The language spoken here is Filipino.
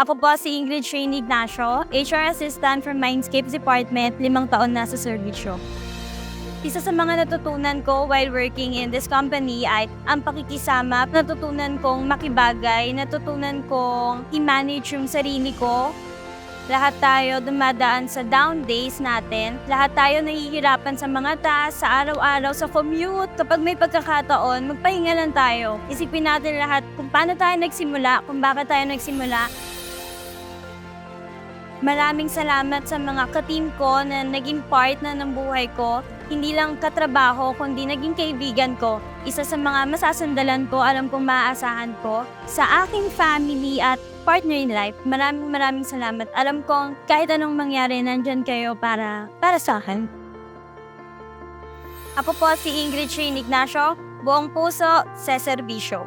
Ako po si Ingrid Shane Ignacio, HR Assistant from Mindscape Department, 5 taon na sa serbisyo. Isa sa mga natutunan ko while working in this company ay ang pakikisama. Natutunan kong makibagay, natutunan kong i-manage yung sarili ko. Lahat tayo dumadaan sa down days natin. Lahat tayo nahihirapan sa mga task, sa araw-araw, sa commute. Kapag may pagkakataon, magpahinga lang tayo. Isipin natin lahat kung paano tayo nagsimula, kung bakit tayo nagsimula. Maraming salamat sa mga ka-team ko na naging part na ng buhay ko. Hindi lang katrabaho, kundi naging kaibigan ko. Isa sa mga masasandalan ko, alam kong maaasahan ko. Sa aking family at partner in life, maraming salamat. Alam kong kahit anong mangyari, nandyan kayo para sa akin. Ako po si Ingrid Shane Ignacio, buong puso sa serbisyo.